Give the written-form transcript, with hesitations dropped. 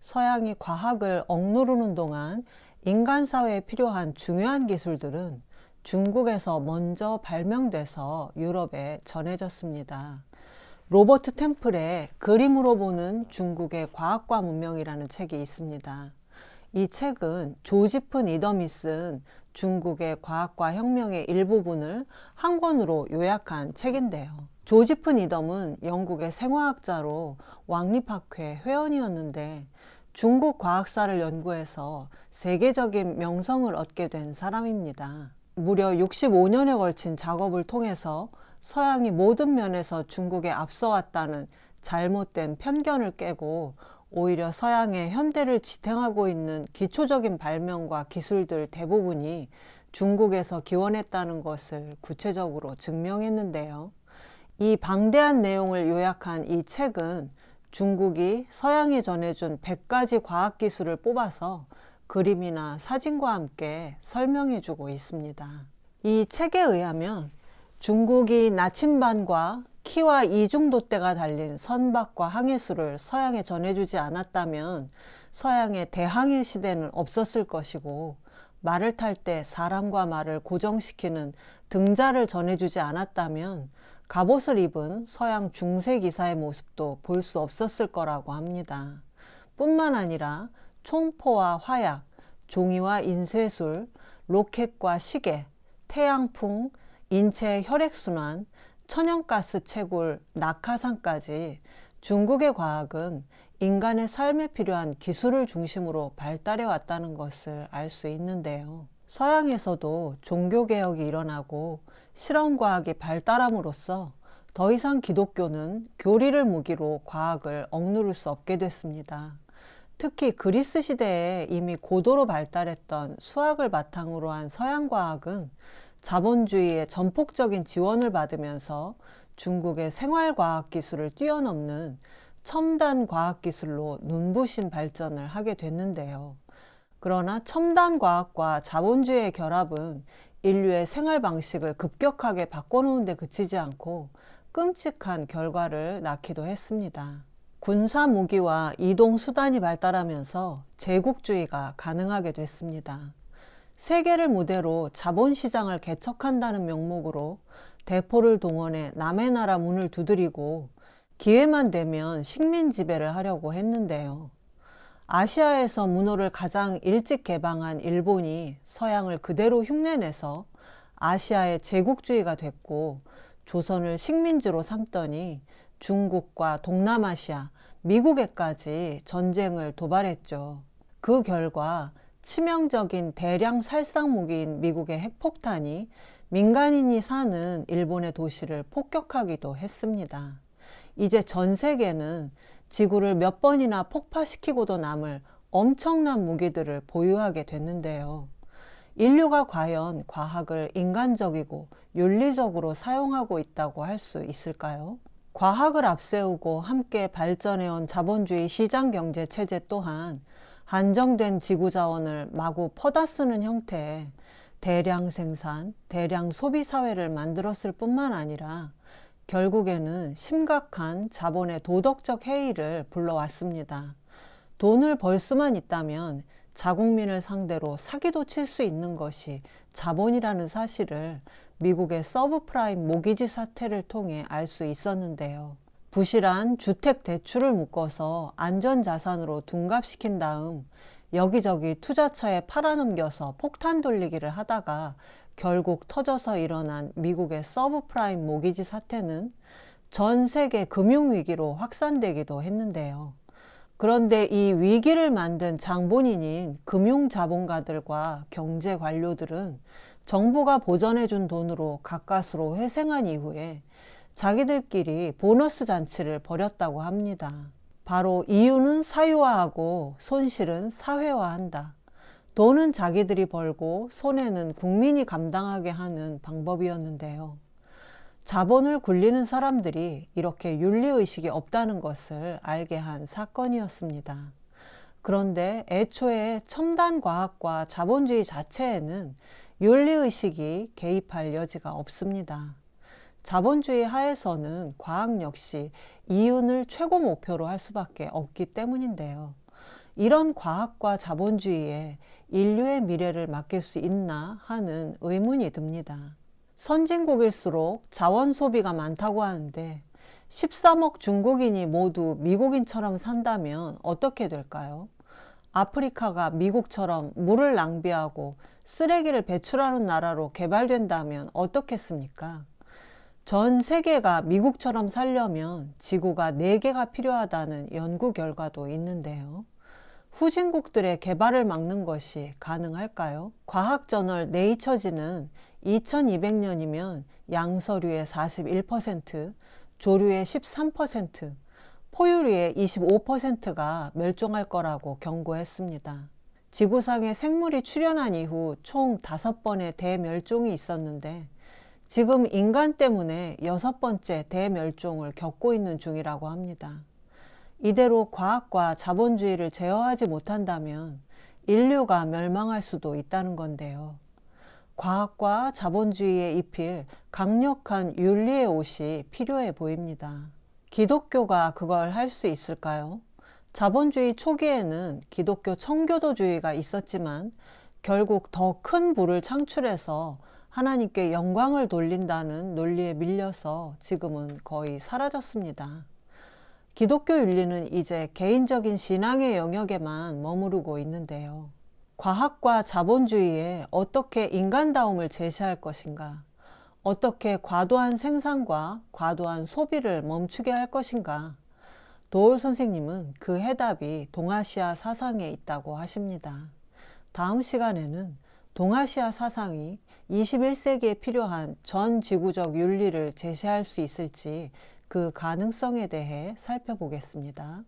서양이 과학을 억누르는 동안 인간 사회에 필요한 중요한 기술들은 중국에서 먼저 발명돼서 유럽에 전해졌습니다. 로버트 템플의 그림으로 보는 중국의 과학과 문명이라는 책이 있습니다. 이 책은 조지프 니덤이 쓴 중국의 과학과 혁명의 일부분을 한 권으로 요약한 책인데요. 조지프 니덤은 영국의 생화학자로 왕립학회 회원이었는데 중국 과학사를 연구해서 세계적인 명성을 얻게 된 사람입니다. 무려 65년에 걸친 작업을 통해서 서양이 모든 면에서 중국에 앞서왔다는 잘못된 편견을 깨고 오히려 서양의 현대를 지탱하고 있는 기초적인 발명과 기술들 대부분이 중국에서 기원했다는 것을 구체적으로 증명했는데요. 이 방대한 내용을 요약한 이 책은 중국이 서양에 전해준 100가지 과학기술을 뽑아서 그림이나 사진과 함께 설명해주고 있습니다. 이 책에 의하면 중국이 나침반과 키와 이중돛대가 달린 선박과 항해술을 서양에 전해주지 않았다면 서양의 대항해 시대는 없었을 것이고, 말을 탈 때 사람과 말을 고정시키는 등자를 전해주지 않았다면 갑옷을 입은 서양 중세 기사의 모습도 볼 수 없었을 거라고 합니다. 뿐만 아니라 총포와 화약, 종이와 인쇄술, 로켓과 시계, 태양풍, 인체의 혈액순환, 천연가스 채굴, 낙하산까지 중국의 과학은 인간의 삶에 필요한 기술을 중심으로 발달해 왔다는 것을 알 수 있는데요. 서양에서도 종교개혁이 일어나고 실험과학이 발달함으로써 더 이상 기독교는 교리를 무기로 과학을 억누를 수 없게 됐습니다. 특히 그리스 시대에 이미 고도로 발달했던 수학을 바탕으로 한 서양 과학은 자본주의의 전폭적인 지원을 받으면서 중국의 생활과학 기술을 뛰어넘는 첨단 과학 기술로 눈부신 발전을 하게 됐는데요. 그러나 첨단 과학과 자본주의의 결합은 인류의 생활 방식을 급격하게 바꿔놓은 데 그치지 않고 끔찍한 결과를 낳기도 했습니다. 군사 무기와 이동 수단이 발달하면서 제국주의가 가능하게 됐습니다. 세계를 무대로 자본시장을 개척한다는 명목으로 대포를 동원해 남의 나라 문을 두드리고 기회만 되면 식민 지배를 하려고 했는데요. 아시아에서 문호를 가장 일찍 개방한 일본이 서양을 그대로 흉내내서 아시아의 제국주의가 됐고, 조선을 식민지로 삼더니 중국과 동남아시아, 미국에까지 전쟁을 도발했죠. 그 결과 치명적인 대량 살상 무기인 미국의 핵폭탄이 민간인이 사는 일본의 도시를 폭격하기도 했습니다. 이제 전 세계는 지구를 몇 번이나 폭파시키고도 남을 엄청난 무기들을 보유하게 됐는데요. 인류가 과연 과학을 인간적이고 윤리적으로 사용하고 있다고 할 수 있을까요? 과학을 앞세우고 함께 발전해온 자본주의 시장경제 체제 또한 한정된 지구 자원을 마구 퍼다 쓰는 형태의 대량 생산, 대량 소비 사회를 만들었을 뿐만 아니라 결국에는 심각한 자본의 도덕적 해이를 불러왔습니다. 돈을 벌 수만 있다면 자국민을 상대로 사기도 칠 수 있는 것이 자본이라는 사실을 미국의 서브프라임 모기지 사태를 통해 알 수 있었는데요. 부실한 주택 대출을 묶어서 안전자산으로 둔갑시킨 다음 여기저기 투자처에 팔아넘겨서 폭탄 돌리기를 하다가 결국 터져서 일어난 미국의 서브프라임 모기지 사태는 전 세계 금융위기로 확산되기도 했는데요. 그런데 이 위기를 만든 장본인인 금융자본가들과 경제관료들은 정부가 보전해준 돈으로 가까스로 회생한 이후에 자기들끼리 보너스 잔치를 벌였다고 합니다. 바로 이유는 사유화하고 손실은 사회화한다. 돈은 자기들이 벌고 손해는 국민이 감당하게 하는 방법이었는데요. 자본을 굴리는 사람들이 이렇게 윤리의식이 없다는 것을 알게 한 사건이었습니다. 그런데 애초에 첨단 과학과 자본주의 자체에는 윤리의식이 개입할 여지가 없습니다. 자본주의 하에서는 과학 역시 이윤을 최고 목표로 할 수밖에 없기 때문인데요. 이런 과학과 자본주의에 인류의 미래를 맡길 수 있나 하는 의문이 듭니다. 선진국일수록 자원 소비가 많다고 하는데 13억 중국인이 모두 미국인처럼 산다면 어떻게 될까요? 아프리카가 미국처럼 물을 낭비하고 쓰레기를 배출하는 나라로 개발된다면 어떻겠습니까? 전 세계가 미국처럼 살려면 지구가 4개가 필요하다는 연구 결과도 있는데요. 후진국들의 개발을 막는 것이 가능할까요? 과학저널 네이처지는 2200년이면 양서류의 41%, 조류의 13%, 포유류의 25%가 멸종할 거라고 경고했습니다. 지구상에 생물이 출현한 이후 총 5번의 대멸종이 있었는데 지금 인간 때문에 6번째 대멸종을 겪고 있는 중이라고 합니다. 이대로 과학과 자본주의를 제어하지 못한다면 인류가 멸망할 수도 있다는 건데요. 과학과 자본주의에 입힐 강력한 윤리의 옷이 필요해 보입니다. 기독교가 그걸 할 수 있을까요? 자본주의 초기에는 기독교 청교도주의가 있었지만 결국 더 큰 부를 창출해서 하나님께 영광을 돌린다는 논리에 밀려서 지금은 거의 사라졌습니다. 기독교 윤리는 이제 개인적인 신앙의 영역에만 머무르고 있는데요. 과학과 자본주의에 어떻게 인간다움을 제시할 것인가? 어떻게 과도한 생산과 과도한 소비를 멈추게 할 것인가? 도올 선생님은 그 해답이 동아시아 사상에 있다고 하십니다. 다음 시간에는 동아시아 사상이 21세기에 필요한 전 지구적 윤리를 제시할 수 있을지 그 가능성에 대해 살펴보겠습니다.